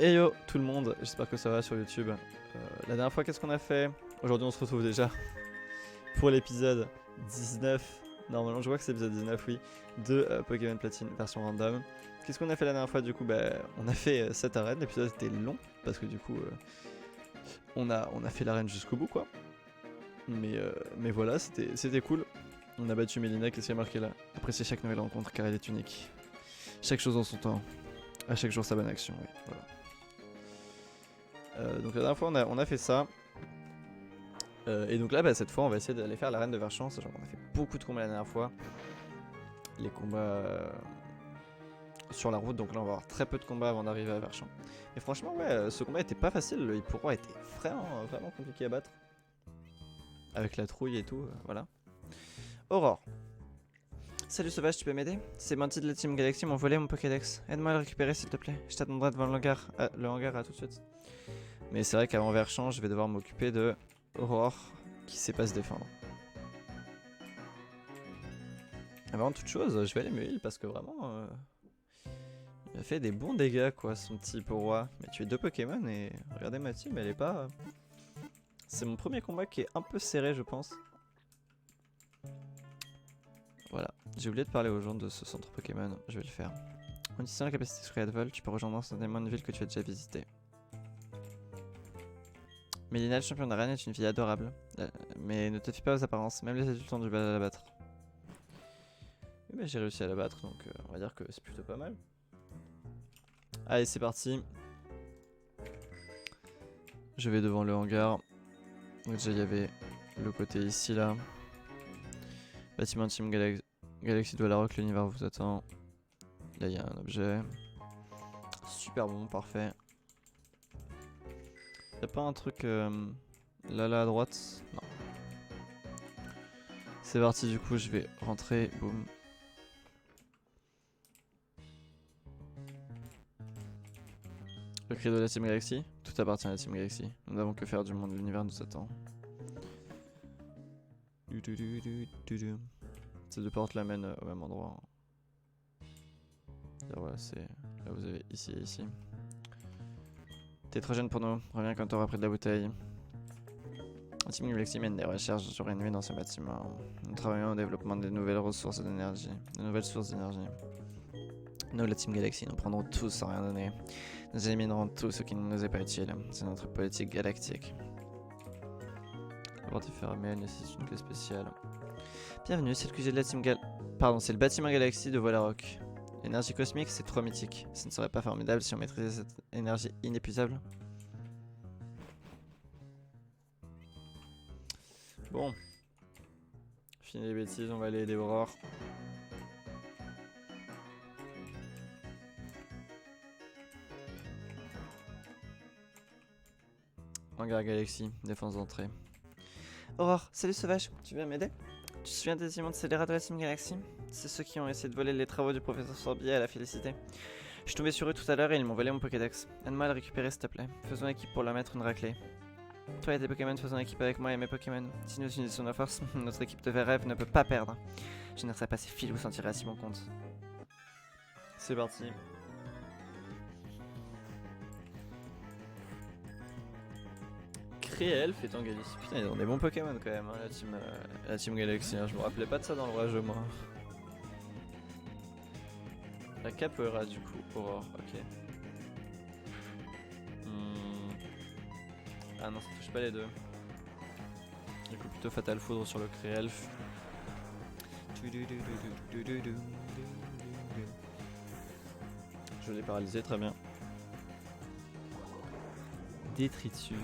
Hey yo tout le monde, j'espère que ça va sur YouTube. La dernière fois qu'est-ce qu'on a fait? Aujourd'hui on se retrouve déjà pour l'épisode 19. Normalement je vois que c'est l'épisode 19 oui. De Pokémon Platine version random. Qu'est-ce qu'on a fait la dernière fois du coup? On a fait cette arène, l'épisode était long. Parce que du coup on a fait l'arène jusqu'au bout quoi. Mais voilà, c'était cool. On a battu Melina, qu'est-ce qui est marqué là? Appréciez chaque nouvelle rencontre car elle est unique. Chaque chose en son temps. À chaque jour sa bonne action, oui, voilà. Donc la dernière fois on a fait ça. Et donc là cette fois on va essayer d'aller faire l'arène de Verchamp. Sachant qu'on a fait beaucoup de combats la dernière fois. Les combats sur la route, donc là on va avoir très peu de combats avant d'arriver à Verchamp. Et franchement ouais, ce combat était pas facile, le Hipporo était vraiment compliqué à battre. Avec la trouille et tout, voilà. Aurore. Salut sauvage, tu peux m'aider? Ces bandits de la Team Galaxy m'ont volé mon Pokédex. Aide-moi à le récupérer s'il te plaît. Je t'attendrai devant le hangar à tout de suite. Mais c'est vrai qu'avant Verchamp, je vais devoir m'occuper de Aurore qui sait pas se défendre. Avant toute chose, je vais aller me heal parce que vraiment, il a fait des bons dégâts quoi, son petit roi. Il m'a tué 2 Pokémon et regardez ma team, elle est pas... C'est mon premier combat qui est un peu serré je pense. Voilà, j'ai oublié de parler aux gens de ce centre Pokémon, je vais le faire. En utilisant la capacité sur de vol, tu peux rejoindre instantanément une ville que tu as déjà visitée. Melina, le champion d'arène, est une fille adorable. Mais ne te fie pas aux apparences, même les adultes ont du mal à la battre. Oui, j'ai réussi à la battre, donc on va dire que c'est plutôt pas mal. Allez, c'est parti. Je vais devant le hangar. Donc déjà, il y avait le côté ici, là. Bâtiment Team Galaxy de la Rock, l'univers vous attend. Là, il y a un objet. Super bon, parfait. Y'a pas un truc là à droite? Non. C'est parti, du coup, je vais rentrer. Boum. Le cri de la Team Galaxy? Tout appartient à la Team Galaxy. Nous n'avons que faire du monde, l'univers nous attend. Ces deux portes l'amènent au même endroit. Là, voilà, c'est... Là, vous avez ici et ici. T'es trop jeune pour nous. Reviens quand t'auras pris de la bouteille. La Team Galaxy mène des recherches jour et nuit dans ce bâtiment. Nous travaillons au développement de nouvelles ressources d'énergie. De nouvelles sources d'énergie. Nous, la Team Galaxy, nous prendrons tout sans rien donner. Nous éliminerons tout ce qui ne nous est pas utile. C'est notre politique galactique. La porte est fermée, elle nécessite une clé spéciale. Bienvenue, c'est le QG de la Team Pardon, c'est le bâtiment Galaxy de Voilarock. L'énergie cosmique, c'est trop mythique. Ce ne serait pas formidable si on maîtrisait cette énergie inépuisable? Bon. Fini les bêtises, on va aller aider Aurore. Hangar Galaxy, défense d'entrée. Aurore, salut sauvage, tu viens m'aider? Tu te souviens des immenses scélérats de la Team Galaxy? C'est ceux qui ont essayé de voler les travaux du professeur Sorbier à la Félicité. Je suis tombé sur eux tout à l'heure et ils m'ont volé mon Pokédex. Aide-moi à le récupérer s'il te plaît. Faisons équipe pour leur mettre une raclée. Toi et tes Pokémon, faisons équipe avec moi et mes Pokémon. Si nous unissons nos forces, notre équipe de rêve ne peut pas perdre. Je ne serai pas si filou sans tirer à si bon compte. C'est parti. Créelf et Tangalis. Putain, ils ont des bons Pokémon quand même, hein, la team Galaxy. Hein. Je me rappelais pas de ça dans le roi jeu, moi. La Capoeira, du coup, Aurore, ok. Ah non, ça touche pas les deux. Du coup, plutôt Fatal Foudre sur le Créelf. Je l'ai paralysé, très bien. Détritus.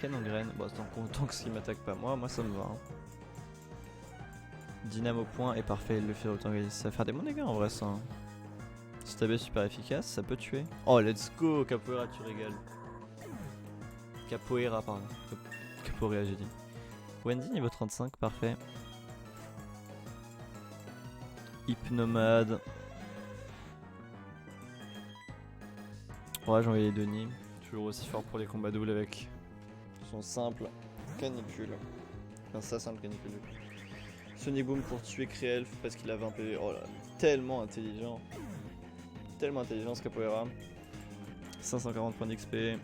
Canon graine. Bon, tant que s'il m'attaque pas moi ça me va. Hein. Dynamo point est parfait, il le fait autant que ça va faire des bons dégâts en vrai ça. Stab est super efficace, ça peut tuer. Oh let's go, Capoeira tu régales. Capoeira pardon. Capoeira j'ai dit. Wendy niveau 35, parfait. Hypnomade. Ouais j'ai envoyé Denis. Toujours aussi fort pour les combats doubles avec son simple canicule. Enfin sa simple canicule. Sonic Boom pour tuer Créelf parce qu'il avait un PV. Oh là, tellement intelligent. tellement intelligent ce capoeira. 540 points d'XP.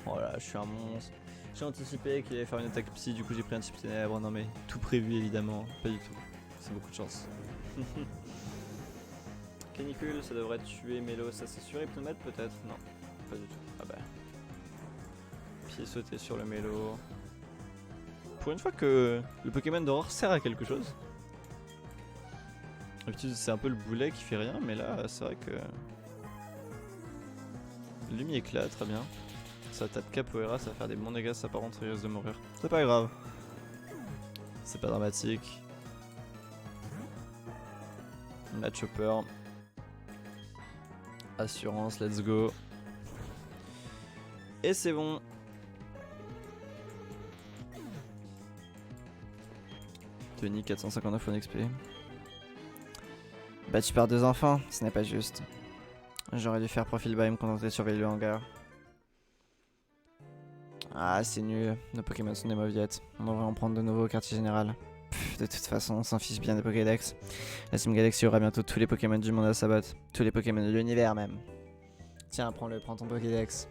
Voilà, je suis un monstre. J'ai anticipé qu'il allait faire une attaque psy, du coup j'ai pris un type ténèbres. Non mais tout prévu évidemment, pas du tout. C'est beaucoup de chance. Canicule, ça devrait tuer Mélo, ça c'est sûr. Hypnomètre peut-être? Non, pas du tout. Ah bah. Pied sauté sur le Mélo. Pour une fois que le Pokémon d'horreur sert à quelque chose. D'habitude c'est un peu le boulet qui fait rien, mais là c'est vrai que... Lui éclat, très bien. Ça tape capoeira, ça va faire des bons dégâts, ça par contre il risque de mourir. C'est pas grave. C'est pas dramatique. On a Chopper. Assurance, let's go. Et c'est bon. Tony 459 en XP. Battu par 2 enfants, ce n'est pas juste. J'aurais dû faire profil bas et me contenter de surveiller le hangar. Ah, c'est nul. Nos Pokémon sont des mauviettes. On devrait en prendre de nouveau au quartier général. Pff, de toute façon, on s'en fiche bien des Pokédex. La Team Galaxy aura bientôt tous les Pokémon du monde à sa botte. Tous les Pokémon de l'univers même. Tiens, prends-le, prends ton Pokédex.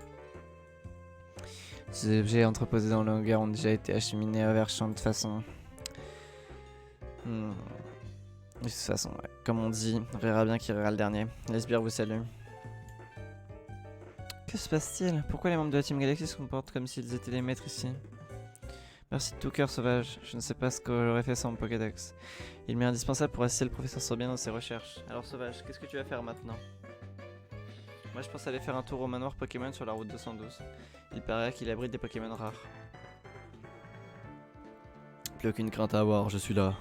Ces objets entreposés dans le hangar ont déjà été acheminés vers Champ de toute façon. De toute façon, ouais. Comme on dit, rira bien qui rira le dernier. L'esbire vous salue. Que se passe-t-il? Pourquoi les membres de la Team Galaxy se comportent comme s'ils étaient les maîtres ici? Merci de tout cœur, Sauvage. Je ne sais pas ce que j'aurais fait sans mon Pokédex. Il m'est indispensable pour assister le professeur Sorbien dans ses recherches. Alors Sauvage, qu'est-ce que tu vas faire maintenant? Moi je pense aller faire un tour au manoir Pokémon sur la route 212. Il paraît qu'il abrite des Pokémon rares. Plus aucune crainte à avoir, je suis là.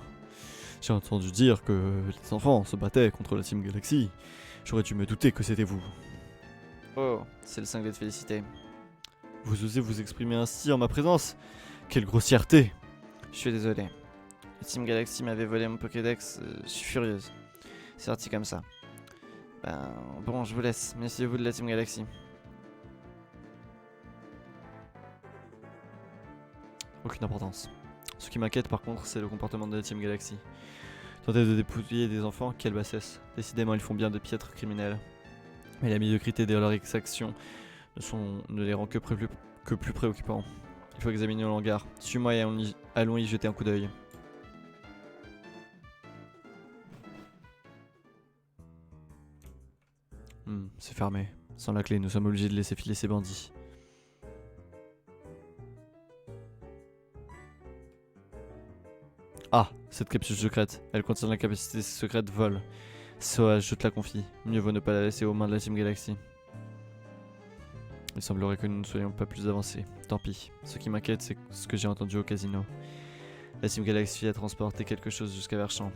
J'ai entendu dire que les enfants se battaient contre la Team Galaxy. J'aurais dû me douter que c'était vous. Oh, c'est le cinglé de félicité. Vous osez vous exprimer ainsi en ma présence? Quelle grossièreté! Je suis désolé. La Team Galaxy m'avait volé mon Pokédex, je suis furieuse. C'est sorti comme ça. Ben, bon, je vous laisse. Méfiez-vous de la Team Galaxy. Aucune importance. Ce qui m'inquiète par contre, c'est le comportement de la Team Galaxy. Tenter de dépouiller des enfants, quelle bassesse. Décidément, ils font bien de piètres criminels. Mais la médiocrité de leurs exactions ne les rend que plus préoccupants. Il faut examiner le hangar. Suis-moi et allons y jeter un coup d'œil. C'est fermé. Sans la clé, nous sommes obligés de laisser filer ces bandits. Ah, cette capsule secrète. Elle contient la capacité secrète vol. Sauvage, je te la confie. Mieux vaut ne pas la laisser aux mains de la Team Galaxy. Il semblerait que nous ne soyons pas plus avancés. Tant pis. Ce qui m'inquiète, c'est ce que j'ai entendu au casino. La Team Galaxy a transporté quelque chose jusqu'à Verchamp.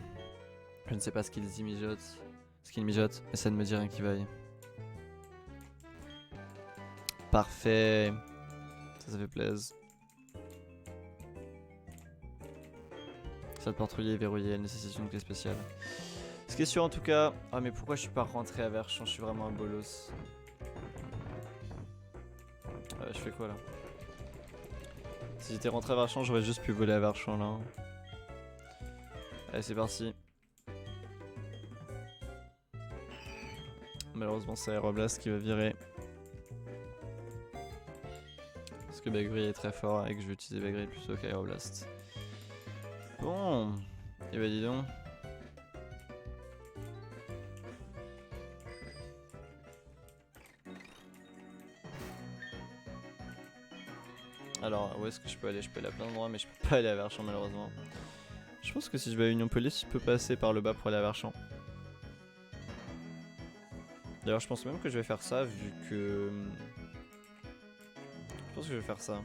Je ne sais pas ce qu'ils y mijotent. Mais ça ne me dit rien qui vaille. Parfait. Ça fait plaisir. Cette porte-rouillée est verrouillée, elle nécessite une clé spéciale. Ce qui est sûr en tout cas... Ah mais pourquoi je suis pas rentré à Verchamp? Je suis vraiment un bolos. Je fais quoi là? Si j'étais rentré à Verchamp, j'aurais juste pu voler à Verchamp là. Allez, c'est parti. Malheureusement, c'est Aeroblast qui va virer. Parce que Bagri est très fort et que je vais utiliser Bagri plutôt qu'Aeroblast. Bon, et bah dis donc. Alors, où est-ce que je peux aller? Je peux aller à plein d'endroits, mais je peux pas aller à Verchamp malheureusement. Je pense que si je vais à Union Police, je peux passer par le bas pour aller à Verchamp. D'ailleurs, je pense même que je vais faire ça vu que... Je pense que je vais faire ça.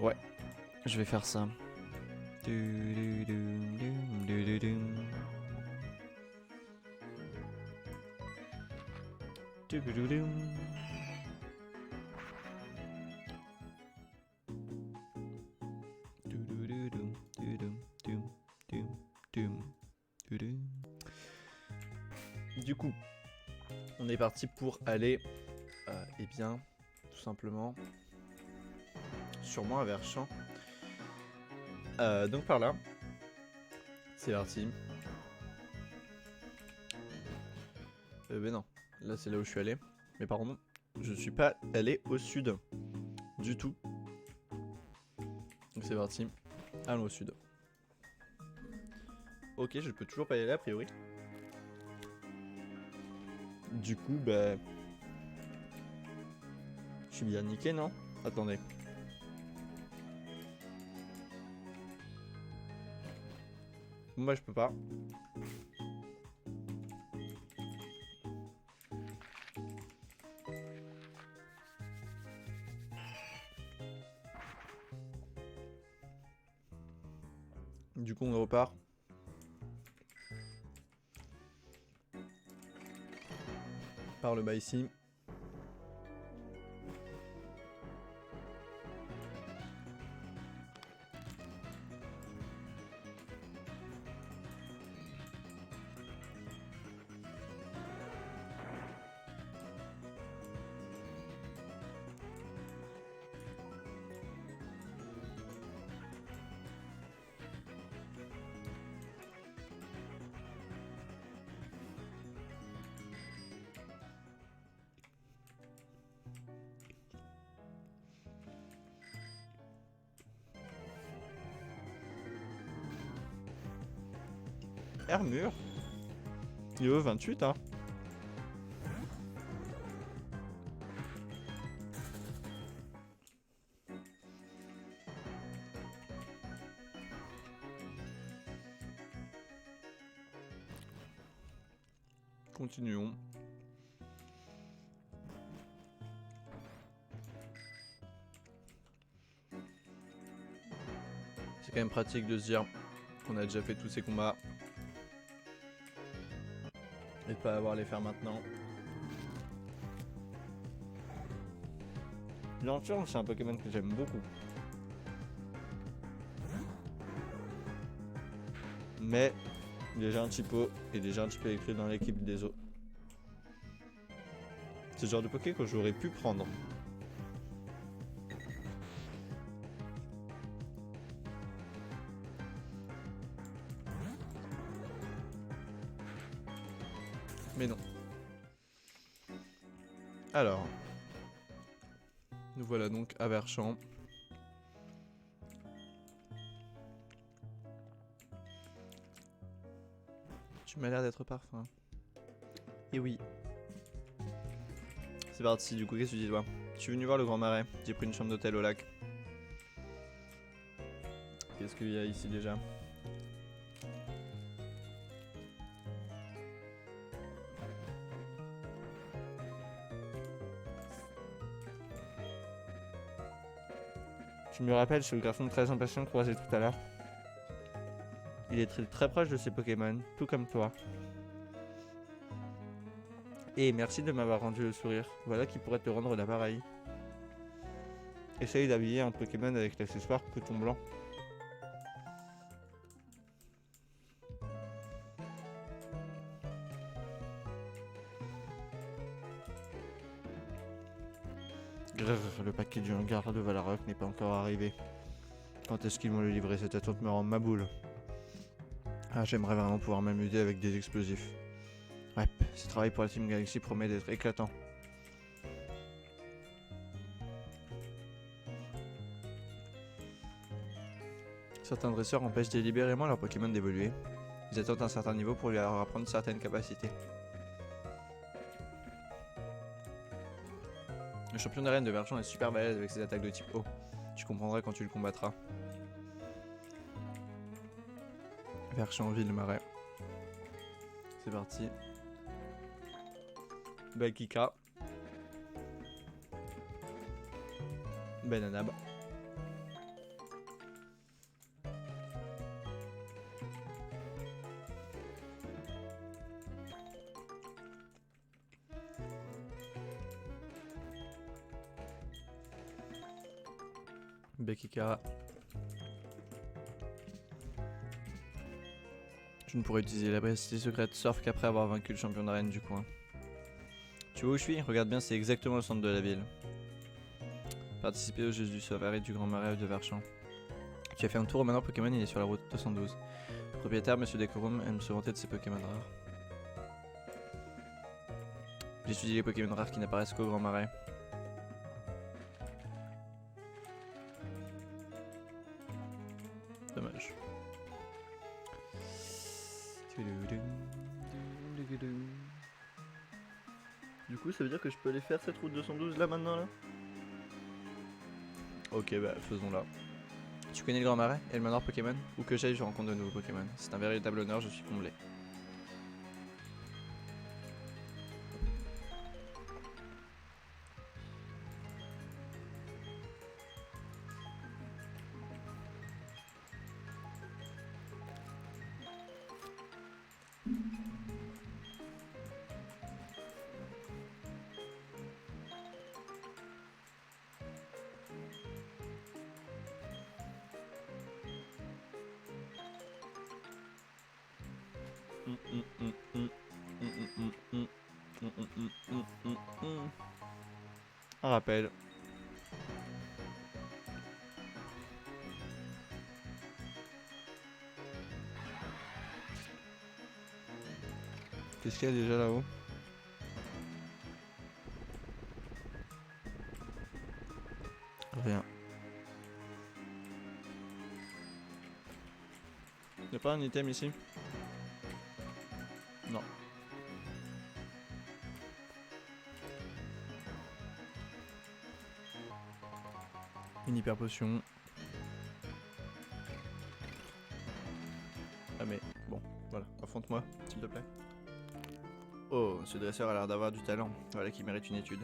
Ouais, je vais faire ça. Du coup, on est parti pour aller, eh bien, tout simplement, sûrement à Verchamp. Donc par là. C'est parti. Mais non, là c'est là où je suis allé. Mais par contre, je suis pas allé au sud. Du tout. Donc c'est parti. Allons au sud. Ok, je peux toujours pas y aller a priori. Du coup, bah... Je suis bien niqué, non? Attendez. Moi, je peux pas. Du coup, on repart. Par le bas ici. Armure. Il est au 28, hein. Continuons. C'est quand même pratique de se dire qu'on a déjà fait tous ces combats. Et de pas avoir à les faire maintenant. Lanterne, c'est un Pokémon que j'aime beaucoup. Mais déjà un typo et déjà un type électrique dans l'équipe des eaux. C'est le genre de Poké que j'aurais pu prendre. Mais non. Alors. Nous voilà donc à Verchamp. Tu m'as l'air d'être parfum. Et oui. C'est parti, du coup, qu'est-ce que tu dis toi? Je suis venu voir le Grand Marais. J'ai pris une chambre d'hôtel au lac. Qu'est-ce qu'il y a ici déjà? Je me rappelle, c'est le garçon très impatient croisé tout à l'heure. Il est très proche de ses Pokémon, tout comme toi. Et merci de m'avoir rendu le sourire. Voilà qui pourrait te rendre l'appareil. Essaye d'habiller un Pokémon avec l'accessoire Coton Blanc. Grrr, le paquet du hangar de Valaroc n'est pas encore arrivé. Quand est-ce qu'ils vont le livrer? Cette attente me rend ma boule. Ah, j'aimerais vraiment pouvoir m'amuser avec des explosifs. Ouais, ce travail pour la Team Galaxy promet d'être éclatant. Certains dresseurs empêchent délibérément leurs Pokémon d'évoluer. Ils attendent un certain niveau pour lui leur apprendre certaines capacités. Le champion d'arène de Verchamp est super balèze avec ses attaques de type eau. Tu comprendras quand tu le combattras. Verchamp, ville, marais. C'est parti. Bakika. Bananab. Bakika. Je ne pourrais utiliser la capacité secrète sauf qu'après avoir vaincu le champion d'arène du coin. Tu vois où je suis? Regarde bien, c'est exactement le centre de la ville. Participer au jeu du Sauveur et du Grand Marais de Verchamp. Tu as fait un tour au manoir Pokémon, il est sur la route 212. Le propriétaire, Monsieur Decorum, aime se vanter de ses Pokémon rares. J'étudie les Pokémon rares qui n'apparaissent qu'au Grand Marais. Dommage. Du coup, ça veut dire que je peux aller faire cette route 212 là maintenant là? Ok, bah faisons-la. Tu connais le Grand Marais et le manoir Pokémon? Où que j'aille, je rencontre de nouveaux Pokémon. C'est un véritable honneur, je suis comblé. Un rappel. Qu'est-ce qu'il y a déjà là-haut? Rien. Y'a pas un item ici? Non. Une hyper potion. Ah mais bon, voilà, affronte-moi, s'il te plaît. Oh, ce dresseur a l'air d'avoir du talent. Voilà qui mérite une étude.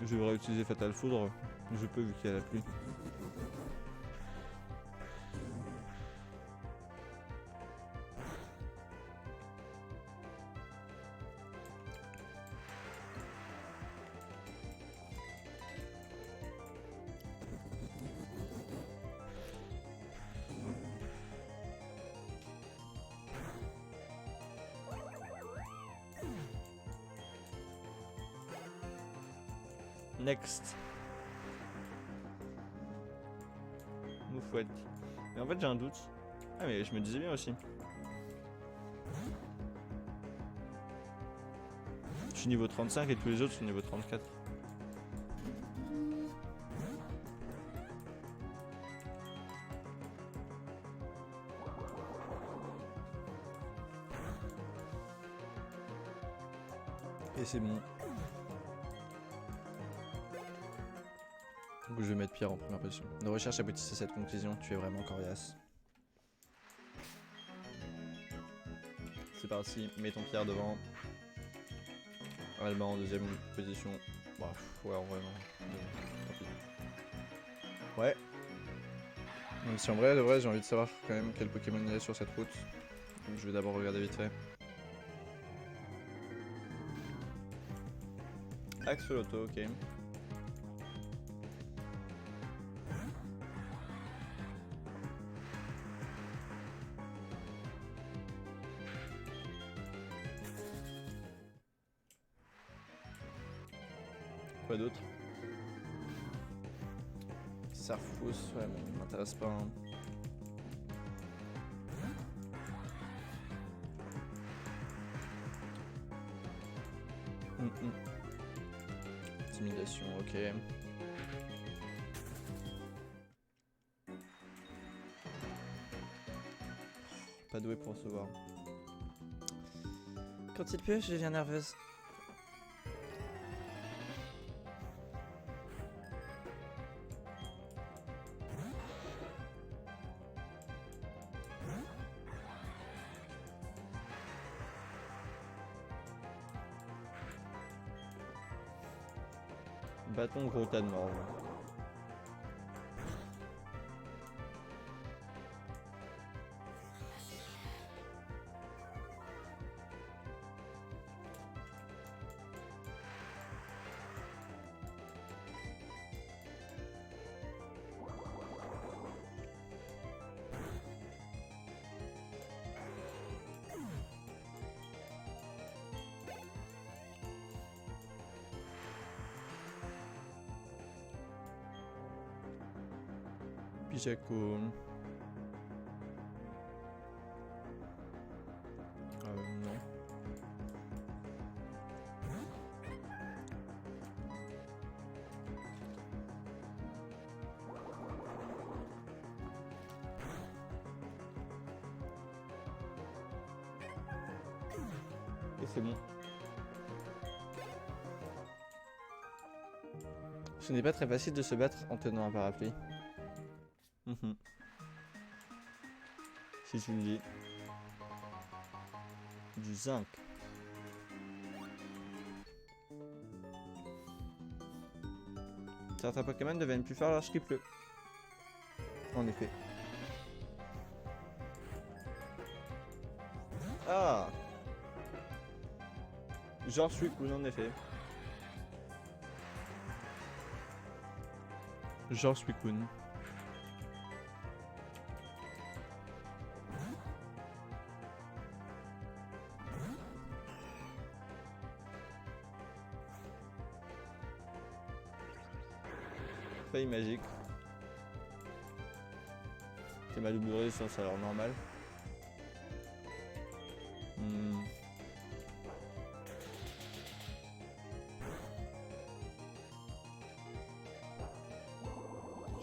Je devrais utiliser Fatal Foudre. Je peux vu qu'il y a la pluie. Next. Moufouette. Mais en fait j'ai un doute. Ah mais je me disais bien aussi. Je suis niveau 35 et tous les autres sont niveau 34. Et c'est bon. Donc je vais mettre Pierre en première position. Nos recherches aboutissent à cette conclusion, tu es vraiment coriace. C'est parti, mettons Pierre devant. Alba en deuxième position. Bah, ouais, en vrai, non. Tant pis. Ouais. Même si en vrai, de vrai, j'ai envie de savoir quand même quel Pokémon il y a sur cette route. Donc je vais d'abord regarder vite fait. Axolotl, ok. Quoi d'autre? Sarfous, ouais, mais il m'intéresse pas. Hein. Intimidation, ok. Pas doué pour recevoir. Quand il pleut, je deviens nerveuse. Bâton gros tas de morve. Pijaco. Non. Et c'est bon. Ce n'est pas très facile de se battre en tenant un parapluie. Si tu le dis. Du zinc. Certains Pokémon deviennent plus forts lorsqu'il pleut. En effet. Ah! Genre Suicune en effet. Genre Suicune. Feuille magique. C'est ma double résistance alors normal.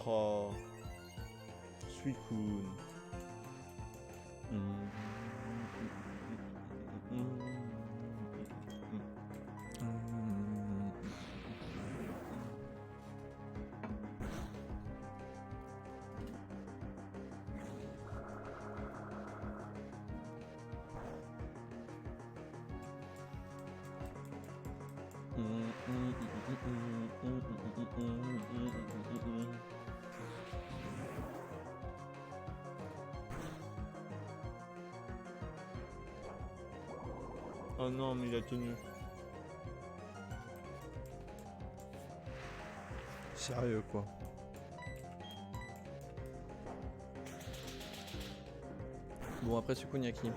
Oh. Suicune. Oh non, mais il a tenu. Sérieux quoi. Bon après Suicune y'a qui?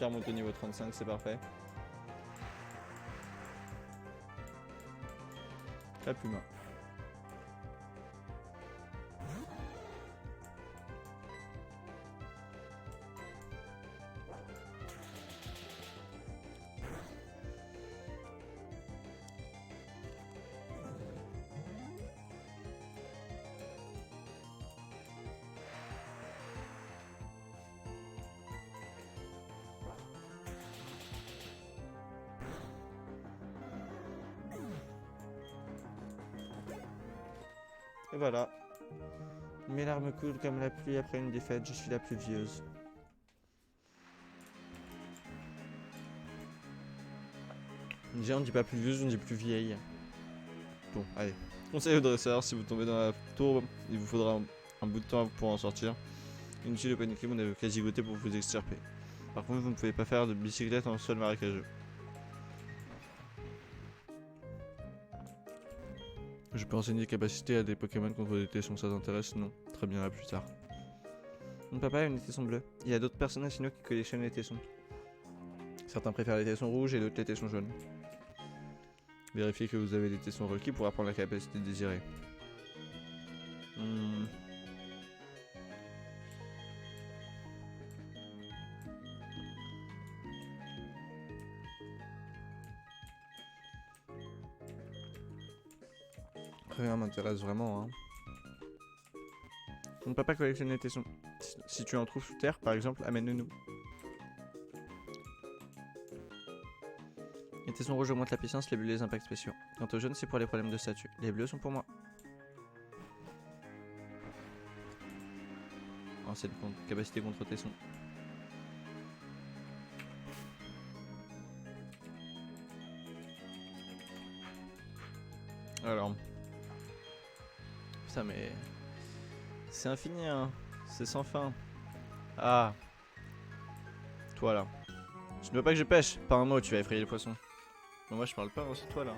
Car monte au niveau 35, c'est parfait. La Puma. Et voilà. Mes larmes coulent comme la pluie après une défaite, je suis la pluvieuse. Déjà on dit pas pluvieuse, on dit plus vieille. Bon, allez. Conseil au dresseur, si vous tombez dans la tourbe, il vous faudra un bout de temps pour en sortir. Inutile de paniquer, on a quasi goûté pour vous extirper. Par contre, vous ne pouvez pas faire de bicyclette en sol marécageux. Je peux enseigner des capacités à des Pokémon contre des tessons, ça t'intéresse? Non. Très bien, à plus tard. Mon papa a une tesson bleue. Il y a d'autres personnages sinon qui collectionnent les tessons. Certains préfèrent les tessons rouges et d'autres les tessons jaunes. Vérifiez que vous avez des tessons requis pour apprendre la capacité désirée. Rien m'intéresse vraiment, hein. On ne peut pas collectionner les tessons. Si tu en trouves sous terre, par exemple, amène-le-nous. Les tessons rouges augmentent la puissance, les bleus les impacts spéciaux. Quant aux jaunes, c'est pour les problèmes de statut. Les bleus sont pour moi. Oh, c'est une capacité contre tesson. Alors. Putain, mais. C'est infini, hein. C'est sans fin. Ah. Toi là. Je ne veux pas que je pêche. Pas un mot, tu vas effrayer les poissons. Bon, moi je parle pas, hein, c'est toi là.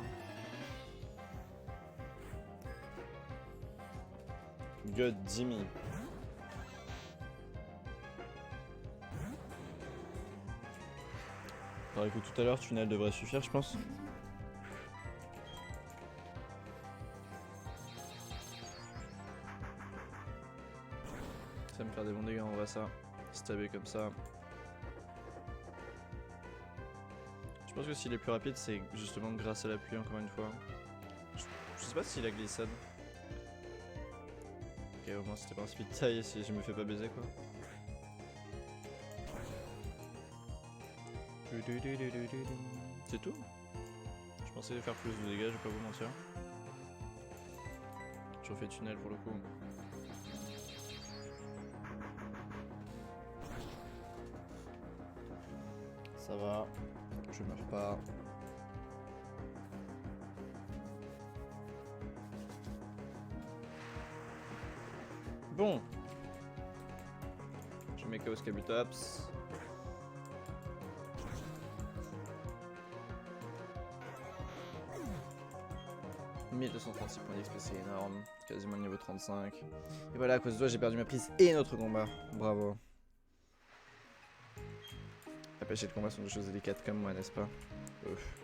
God Jimmy. Alors écoute, tout à l'heure, tunnel devrait suffire, je pense. Ça va me faire des bons dégâts en vrai ça. Stabber comme ça. Je pense que s'il est plus rapide, c'est justement grâce à l'appui encore une fois. Je sais pas s'il a glissade. Ok, au moins c'était pas un speed taille si je me fais pas baiser quoi. C'est tout? Je pensais faire plus de dégâts, je vais pas vous mentir. Je refais tunnel pour le coup. Ça va, je meurs pas. Bon. Je mets Chaos Kabutops. « 1236 points d'XP, c'est énorme. Quasiment le niveau 35. Et voilà, à cause de toi, j'ai perdu ma prise et notre combat. Bravo. La pêche et le combat sont deux choses délicates comme moi, n'est-ce pas? Ouf.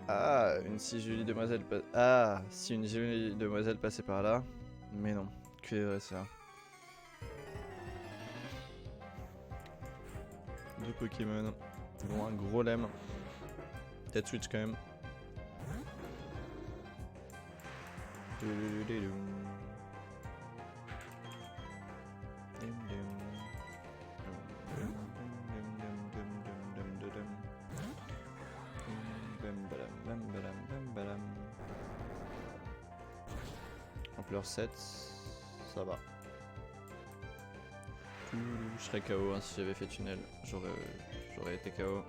Ah, une si jolie demoiselle si une jolie demoiselle passait par là. Mais non, que vrai ça. Deux Pokémon. Bon, un gros lemme. Peut-être switch quand même. Ampleur 7, ça va. Je serais KO hein, si j'avais fait tunnel, j'aurais été KO.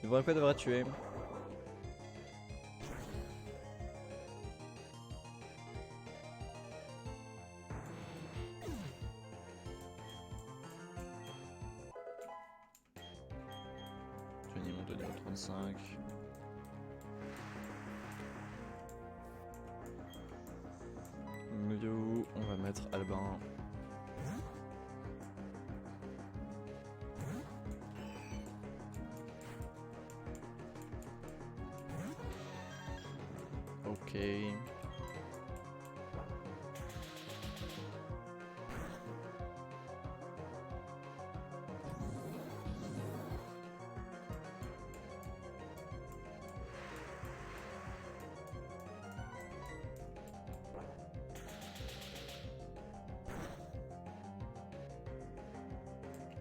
Le vrai quoi devra tuer. Johnny monte au niveau 35. Mew, on va mettre Albin. Ok.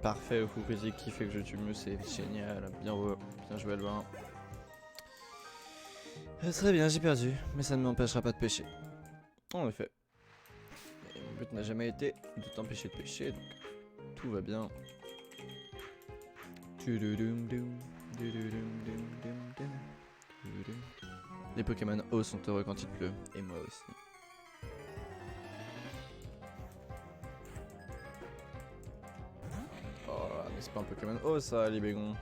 Parfait, au coup critique qui fait que je tue mieux, c'est génial. Bien joué Albin. Très bien, j'ai perdu, mais ça ne m'empêchera pas de pêcher. En effet. Et mon but n'a jamais été de t'empêcher de pêcher, donc tout va bien. Les Pokémon eau sont heureux quand il pleut, et moi aussi. Oh là, mais c'est pas un Pokémon eau ça, les bégons.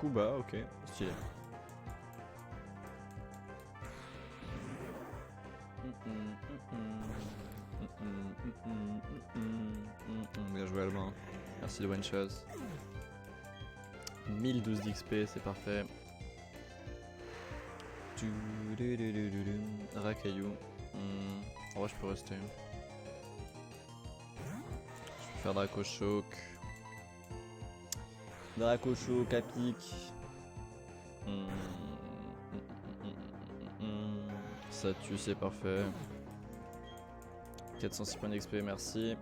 Kuba, ok, stylé. Bien joué Albin. Merci de one shot. 1012 d'XP, c'est parfait. Rakaillou. En vrai, je peux rester. Je peux faire Draco Choc. Draco Choc à pic. Ça tue, c'est parfait. 406 points d'XP, merci.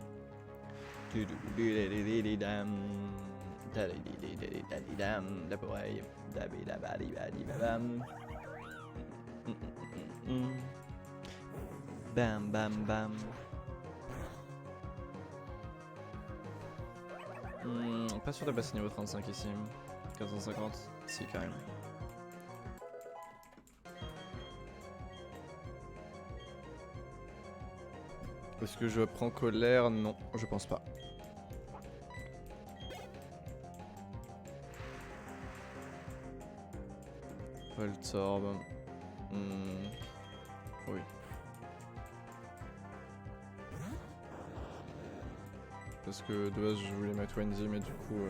Bam bam bam. Pas sûr de passer niveau 35 ici. 450, si quand même. Est-ce que je prends colère? Non, je pense pas. Voltorb. Oui. Parce que de base je voulais mettre Wendy mais du coup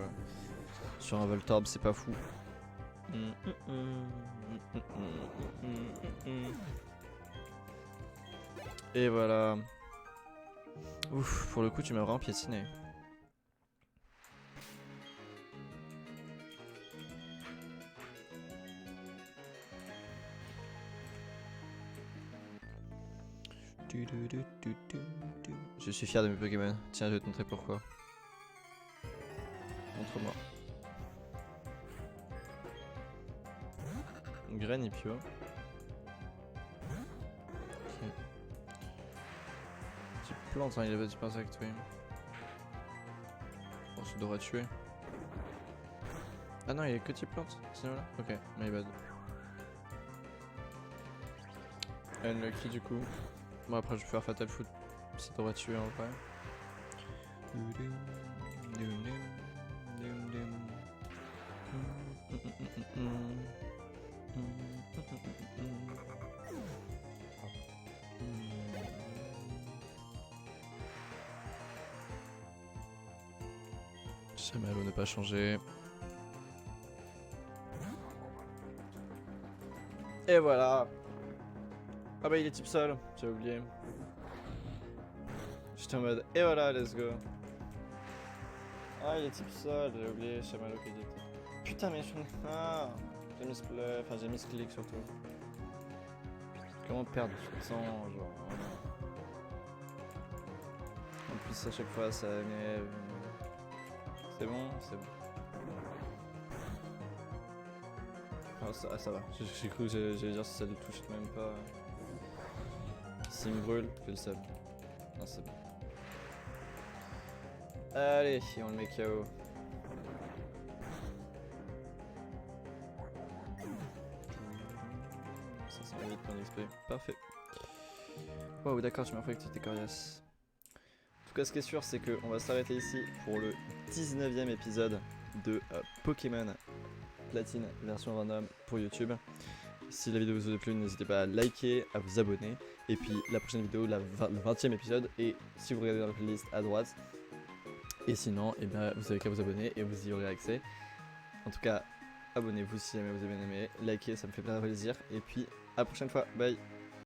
Sur un Voltorb, c'est pas fou. Et voilà. Ouf, pour le coup, tu m'as vraiment piétiné. Je suis fier de mes Pokémon. Tiens, je vais te montrer pourquoi. Montre-moi. Graine et Pio. Ok. Petite plante, hein, il avait du insecte, oui. Bon, ça devrait tuer. Ah non, il y a que type plante, sinon là. Ok, my bad. Unlucky du coup. Bon, après, je vais faire Fatal Foot. Ça devrait tuer en vrai. Chamallow n'a pas changé. Et voilà. Ah bah il est type sol, j'ai oublié. J'étais en mode et voilà, let's go. Ah il est type sol, j'ai oublié Chamallow qui était. Putain mais je... Ah, j'ai mis ce play, enfin j'ai mis ce clic surtout. Comment perdre du temps, genre... En plus à chaque fois ça met... C'est bon, c'est bon. Ah ça va, j'ai cru que j'allais dire si ça ne touche même pas. S'il me brûle, j'ai le seum. Non c'est bon. Allez, on le met KO. Ça sent vite mon XP. Parfait. Wow, d'accord, tu m'as fait que tu étais coriace. En tout cas, ce qui est sûr, c'est qu'on va s'arrêter ici pour le 19e épisode de Pokémon Platine version random pour YouTube. Si la vidéo vous a plu, n'hésitez pas à liker, à vous abonner. Et puis la prochaine vidéo, le 20e épisode. Et si vous regardez dans la playlist à droite. Et sinon, eh ben, vous avez qu'à vous abonner et vous y aurez accès. En tout cas, abonnez-vous si jamais vous avez bien aimé. Likez, ça me fait plein de plaisir. Et puis à la prochaine fois. Bye.